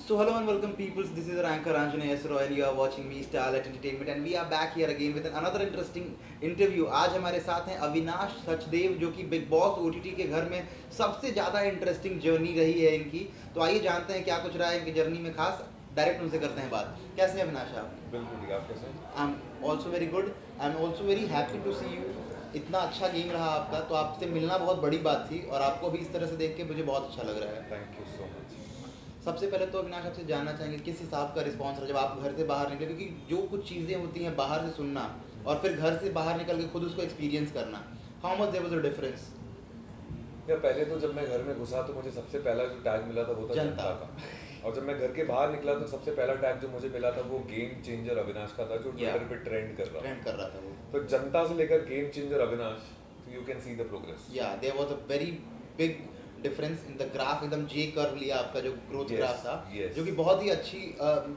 So hello and welcome peoples, this is your anchor Anjane Esro and you are watching me Starlight Entertainment and we are back here again with another interesting interview. आज हमारे साथ हैं अविनाश सचदेव जो कि big boss OTT के घर में सबसे ज़्यादा इंटरेस्टिंग जर्नी रही है इनकी। तो आइए जानते हैं क्या कुछ रहा है इनकी जर्नी में खास। डायरेक्ट उनसे करते हैं बात। कैसे हैं अविनाश आप? बिल्कुल ठीक, आप कैसे हैं? I am also very good. I am also very happy to see you. इतना अच्छा गेम रहा आपका, तो आपसे मिलना बहुत बड़ी बात थी और आपको भी इस तरह से देख के मुझे बहुत अच्छा लग रहा है। Thank you so much. सबसे पहले तो अविनाश आपसे जानना चाहेंगे किस हिसाब का रिस्पॉन्स रहा जब आप घर से बाहर निकले, क्योंकि जो कुछ चीज़ें होती हैं बाहर से सुनना और फिर घर से बाहर निकल के खुद उसको एक्सपीरियंस करना, how much there was a difference? या पहले तो जब मैं घर में घुसा तो मुझे सबसे पहला जो टैग मिला था वो था जनता जनता का। और जब मैं घर के बाहर निकला तो सबसे पहला टैग जो मुझे मिला था वो गेम चेंजर अविनाश का था, जो ट्विटर पे ट्रेंड कर रहा था वो। तो जनता से लेकर game changer Avinash, you can see the progress. या there was a very big difference in the graph, एकदम जे कर्व लिया आपका जो ग्रोथ ग्राफ था, जो कि बहुत ही अच्छी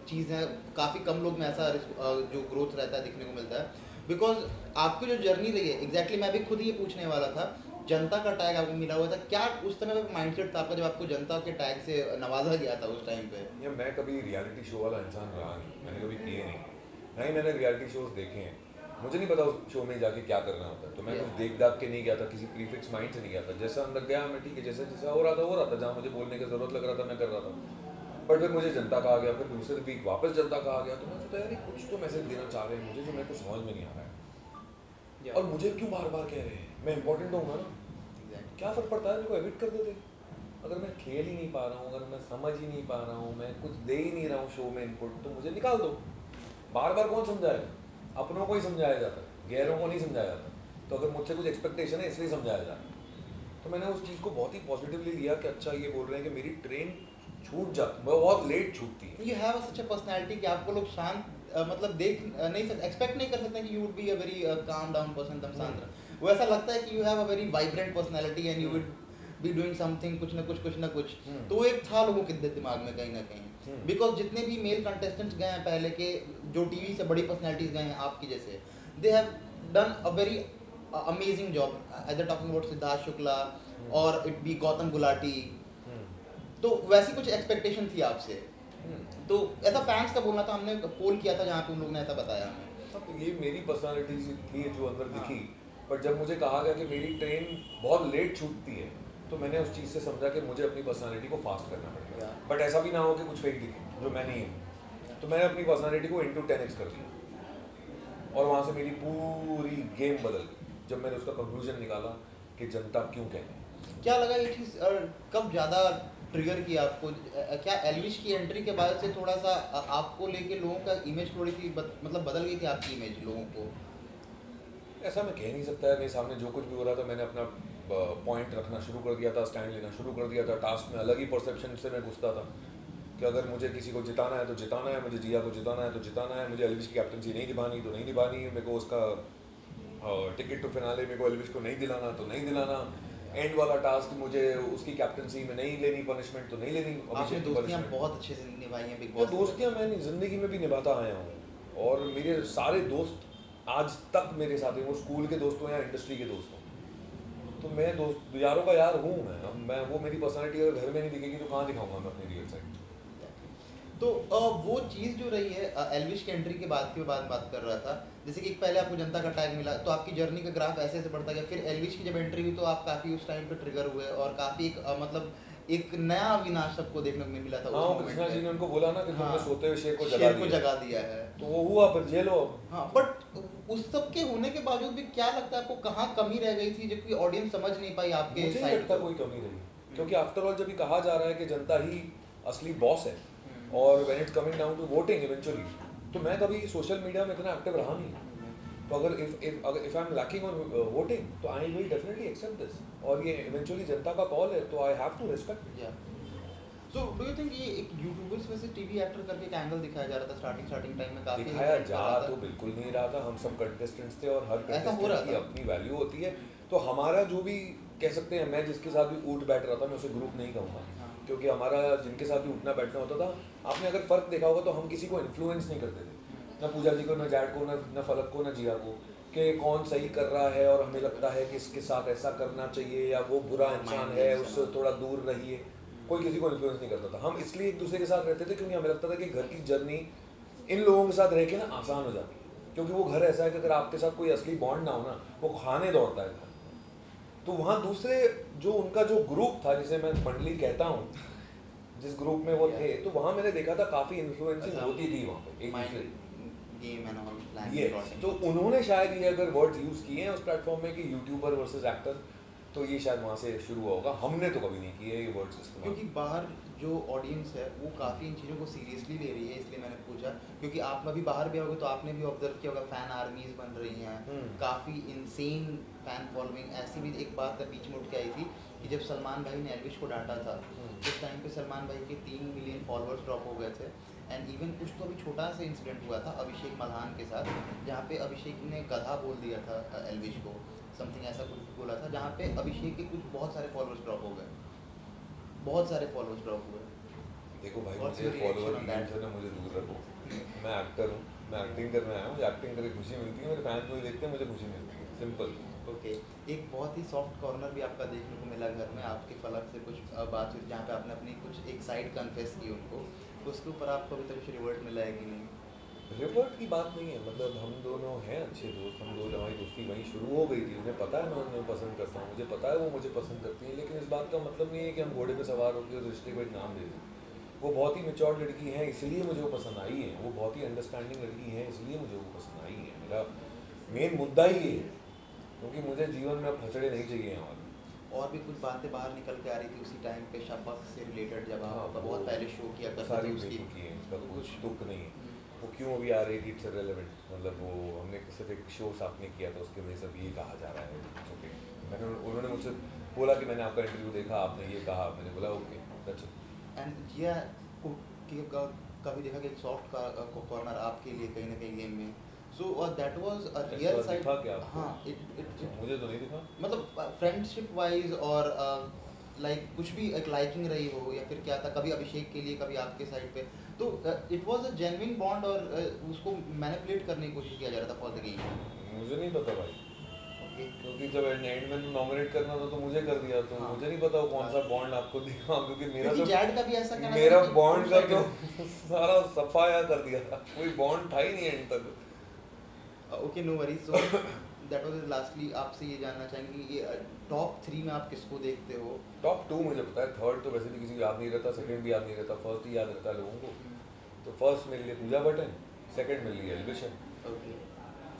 चीज़ है। काफ़ी कम लोग में ऐसा जो ग्रोथ रहता है दिखने को मिलता है, बिकॉज आपकी जो जर्नी रही है एग्जैक्टली मैं भी खुद ये पूछने वाला था। जनता का टैग आपको मिला हुआ था, क्या उस समय का माइंडसेट था आपका जब आपको जनता के टैग से नवाजा गया था उस टाइम पे? या मैं कभी रियलिटी शो वाला इंसान रहा नहीं, मैंने कभी किए नहीं, नहीं मैंने रियलिटी शोज देखे हैं। मुझे नहीं पता उस शो में जाके क्या करना होता है, तो मैं कुछ देख दाख के नहीं गया था, किसी प्रीफिक्स माइंड से नहीं गया था। जैसा अंदर गया मैं ठीक है, जैसा जैसा हो रहा था, जहाँ मुझे बोलने की जरूरत लग रहा था मैं कर रहा था। बट फिर मुझे जनता कहा गया, फिर दूसरे वीक वापस जनता कहा गया, तो मैं सोचा यार कुछ तो मैसेज देना चाह रहे हैं मुझे जो मेरे को समझ में नहीं आ रहा है। और मुझे क्यों बार बार कह रहे हैं, मैं इंपॉर्टेंट होऊंगा ना, क्या फ़र्क पड़ता है, मेरे को एडिट कर देते। अगर मैं खेल ही नहीं पा रहा हूँ, अगर मैं समझ ही नहीं पा रहा हूँ, मैं कुछ दे ही नहीं रहा हूँ शो में इनपुट, तो मुझे निकाल दो। बार बार कौन समझाएगा? अपनों को ही समझाया जाता है, गैरों को नहीं समझाया जाता। तो अगर मुझसे कुछ एक्सपेक्टेशन है इसलिए समझाया जा रहा है। तो मैंने उस चीज़ को बहुत ही पॉजिटिवली लिया कि अच्छा ये बोल रहे हैं कि मेरी ट्रेन छूट जाती, मैं बहुत लेट छूटती है। You have such a personality कि आपको लोग शांत मतलब देख नहीं सकते, एक्सपेक्ट नहीं कर सकते कि you would be a very calm down person, एकदम शांत रहे। वो ऐसा लगता है कि you have a very vibrant personality and you would be doing something, कुछ ना कुछ। तो वो एक था लोगों के दिमाग में कहीं ना कहीं, बिकॉज जितने भी मेल कंटेस्टेंट्स गए हैं पहले के, जो टीवी से बड़ी पर्सनैलिटीज गए हैं आपकी जैसे, they have done a very amazing job, either talking about Siddharth Shukla और इट बी गौतम गुलाटी। तो वैसी कुछ एक्सपेक्टेशन थी आपसे, तो ऐसा फैंस का बोलना था, हमने पोल किया था जहाँ पे उन लोगों ने ऐसा बताया हमें। हाँ, तो ये मेरी पर्सनालिटी थी जो अंदर दिखी। पर जब मुझे कहा गया कि मेरी ट्रेन बहुत लेट छूटती है, तो मैंने उस चीज़ से समझा कि मुझे अपनी पर्सनालिटी को फास्ट करना पड़ेगा। बट ऐसा भी ना हो कि कुछ फेक दिखे जो मैं नहीं हूँ। तो मैंने अपनी पर्सनालिटी को इंटू 10x कर दिया और वहाँ से मेरी पूरी गेम बदल गई जब मैंने उसका कंक्लूजन निकाला कि जनता क्यों कहती। क्या लगा ये चीज़ कब ज़्यादा ट्रिगर किया आपको? क्या एल्विश की एंट्री के बाद से थोड़ा सा आपको लेके लोगों का इमेज थोड़ी सी मतलब बदल गई थी आपकी इमेज लोगों को? ऐसा मैं कह नहीं सकता है, मेरे सामने जो कुछ भी हो रहा था मैंने अपना पॉइंट रखना शुरू कर दिया था, स्टैंड लेना शुरू कर दिया था। टास्क में अलग ही परसेप्शन से मैं घुसता था कि अगर मुझे किसी को जिताना है तो जिताना है, मुझे जिया को जिताना है तो जिताना है, मुझे एल्विश की कैप्टनसी नहीं निभानी तो नहीं निभानी, मेरे को उसका टिकट टू फिनाले मेरे को एल्विश को नहीं दिलाना तो नहीं दिलाना, एंड वाला टास्क मुझे उसकी कैप्टनसी में नहीं लेनी, पनिशमेंट तो नहीं लेनी। आपने दोस्तियां बहुत अच्छे से निभाई हैं बिग वो बॉस। दोस्तियाँ मैं ज़िंदगी में भी निभाता आया हूँ और मेरे सारे दोस्त आज तक मेरे साथ हैं, वो स्कूल के दोस्त हों या इंडस्ट्री के दोस्त हों। तो मैं दोस्त यारों का यार हूँ मैं। अब मैं वो मेरी पर्सनालिटी अगर घर में नहीं दिखेगी तो कहाँ दिखाऊंगा मैं अपनी रियल साइड? तो वो चीज़ जो रही है एल्विश की एंट्री के बाद की बात कर रहा था, जैसे कि पहले आपको जनता का टैग मिला तो आपकी जर्नी का ग्राफ ऐसे ऐसे बढ़ता गया, फिर एल्विश की जब एंट्री हुई तो आप काफ़ी उस टाइम पे ट्रिगर हुए और काफ़ी एक मतलब एक नया अविनाश सबको देखने को मिला था। हाँ, कृष्णा जी ने उनको बोला ना कि तुमने सोते हुए शेर को जगा दिया है, तो वो हुआ, फिर जेलो। हाँ, बट उस सब के होने के बावजूद भी क्या लगता है आपको कहाँ कमी रह गई थी जो कि ऑडियंस समझ नहीं पाई आपके मुझे नहीं लगता कोई कमी रही, क्योंकि आफ्टर ऑल जब ये कहा जा रहा है कि जनता ही असली बॉस है और when it's coming down to voting eventually, तो मैं कभी सोशल मीडिया में इतना एक्टिव रहा नहीं। तो अगर if I am lacking on voting तो I will definitely accept this, और ये इवेंचुअली जनता का कॉल है तो I have to respect it. So do you think ये एक यूट्यूबर्स में से टीवी एक्टर करके एक एंगल दिखाया जा रहा था स्टार्टिंग टाइम में? काफी दिखाया जा तो बिल्कुल नहीं रहा था, हम सब कंटेस्टेंट्स थे और हर कंटेस्टेंट की अपनी वैल्यू होती है। तो हमारा जो भी कह सकते हैं, मैं जिसके साथ भी उठ बैठ रहा था, मैं उसे ग्रुप नहीं कहूँगा, क्योंकि हमारा जिनके साथ भी उठना बैठना होता था, आपने अगर फ़र्क देखा होगा तो हम किसी को इन्फ्लुएंस नहीं करते थे, ना पूजा जी को, ना जैड को, ना फलक को, ना जिया को, कि कौन सही कर रहा है और हमें लगता है कि इसके साथ ऐसा करना चाहिए या वो बुरा इंसान है उससे थोड़ा दूर रहिए। कोई किसी को इन्फ्लुएंस नहीं करता था। हम इसलिए एक दूसरे के साथ रहते थे क्योंकि हमें लगता था कि घर की जर्नी इन लोगों के साथ रह के ना आसान हो जाती है, क्योंकि वो घर ऐसा है कि अगर आपके साथ कोई असली बॉन्ड ना हो ना, वो खाने दौड़ता है। तो वहाँ दूसरे जो उनका जो ग्रुप था, जिसे मैं मंडली कहता हूँ, जिस ग्रुप में वो थे, तो वहाँ मैंने देखा था काफ़ी इन्फ्लुएंसिंग होती थी वहाँ पे एक दूसरे। गेम एंड ऑल Yes, तो उन्होंने शायद ये अगर वर्ड्स यूज़ किए हैं उस प्लेटफॉर्म में कि यूट्यूबर वर्सेस एक्टर, तो ये शायद वहाँ से शुरू हुआ होगा। हमने तो कभी नहीं किए ये वर्ड्स इस्तेमाल। क्योंकि बाहर जो ऑडियंस है वो काफ़ी इन चीज़ों को सीरियसली ले रही है, इसलिए मैंने पूछा। क्योंकि आप अभी बाहर भी आओगे तो आपने भी ऑब्जर्व किया होगा, फैन आर्मीज बन रही हैं, काफ़ी इंसेन फैन फॉलोइंग। ऐसी भी एक बात बीच में उठ के आई थी कि जब सलमान भाई ने एल्विश को डांटा था, उस टाइम पे सलमान भाई के 3 मिलियन फॉलोअर्स ड्रॉप हो गए थे। एंड इवन कुछ तो अभी छोटा सा इंसिडेंट हुआ था अभिषेक मल्हान के साथ, जहाँ पे अभिषेक ने गधा बोल दिया था एल्विश को, समथिंग ऐसा कुछ बोला था, जहाँ पे अभिषेक के कुछ बहुत सारे फॉलोअर्स ड्रॉप हो गए, बहुत सारे फॉलोअर्स ड्रॉप हुए। देखो भाई, What's मुझे your reaction follower on that? से ना मुझे दूर रखो। मैं एक्टर हूँ, मैं एक्टिंग करने आया हूँ, मुझे एक्टिंग करके खुशी मिलती है, मेरे फैंस मुझे देखते हैं, मुझे खुशी मिलती है, सिंपल। ओके, एक बहुत ही सॉफ्ट कॉर्नर भी आपका देखने को मिला घर में, आपके फलक से कुछ बात हुई जहाँ पे आपने अपनी कुछ एक साइड कन्फेस की उनको, तो उसके ऊपर आपको अभी तक कुछ रिवर्ट मिला है कि नहीं? रिवर्ट की बात नहीं है, मतलब हम दोनों हैं अच्छे दोस्त, हम दोनों, हमारी दोस्ती वहीं शुरू हो गई थी। मुझे पता है मैं उन्हें पसंद करता हूँ, मुझे पता है वो मुझे पसंद करती है, लेकिन इस बात का मतलब नहीं है कि हम घोड़े पे सवार होकर उस रिश्ते को एक नाम दे दें। वो बहुत ही मेच्योर लड़की है, इसलिए मुझे वो पसंद आई है। वो बहुत ही अंडरस्टैंडिंग लड़की है, इसलिए मुझे वो पसंद आई है। मेरा मेन मुद्दा ही ये है, क्योंकि मुझे जीवन में अब फसड़े नहीं चाहिए हैं। और भी कुछ बातें बाहर निकल के आ रही थी उसी टाइम पे शफक से रिलेटेड, जब हाँ, आपका बहुत पहले शो किया करते सारी थे उसकी। बेतुकी है, इसका कुछ दुख नहीं है। वो क्यों अभी आ रही थी, इट्स इररिलेवेंट। मतलब वो हमने सिर्फ एक शो साथ में किया था, उसके वजह से अब ये कहा जा रहा है ओके। मैंने उन्होंने मुझसे बोला कि मैंने आपका इंटरव्यू देखा, आपने ये कहा, मैंने बोला ओके दैट्स इट। एंड जिया को कभी देखा कि एक सॉफ्ट कॉर्नर आपके लिए कहीं ना कहीं गेम में, सो that was a real side. दिखा क्या आपको? हाँ, इट मुझे तो नहीं दिखा। मतलब फ्रेंडशिप वाइज और लाइक कुछ भी एक लाइकिंग रही हो या फिर क्या था, कभी अभिषेक के लिए कभी आपके साइड पे, तो it was a genuine bond और उसको मैनिपुलेट करने की कोशिश किया जा रहा था फॉर द गेम? मुझे नहीं पता भाई, ओके, क्योंकि जब एंड में नॉमिनेट करना था तो मुझे कर दिया, तो हाँ। मुझे नहीं पता वो कौन सा बॉन्ड आपको दिखा, क्योंकि मेरा क्योंकि तो जैड का भी ऐसा कहना था मेरा कि बॉन्ड का तो two-sided सारा सफाया कर दिया था, कोई बॉन्ड था ही नहीं एंड तक। Okay, no worries. So that was lastly आपसे ये जानना चाहेंगे कि ये टॉप 3 में आप किसको देखते हो? टॉप 2 मुझे पता है, थर्ड तो वैसे भी किसी को याद नहीं रहता, सेकंड भी याद नहीं रहता, फर्स्ट ही याद रहता है लोगों को। तो फर्स्ट मेरे लिए पूजा भट्ट है, सेकंड मेरे लिए एल्विश है। Okay,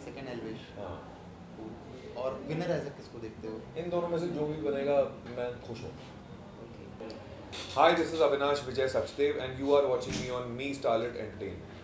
second Elvish. हाँ, और विनर एज किसको देखते हो? इन दोनों में से जो भी बनेगा मैं खुश हूँ। Okay, Hi, this is Avinash Vijay Sachdev and you are watching me on Me Starlet Entertainment.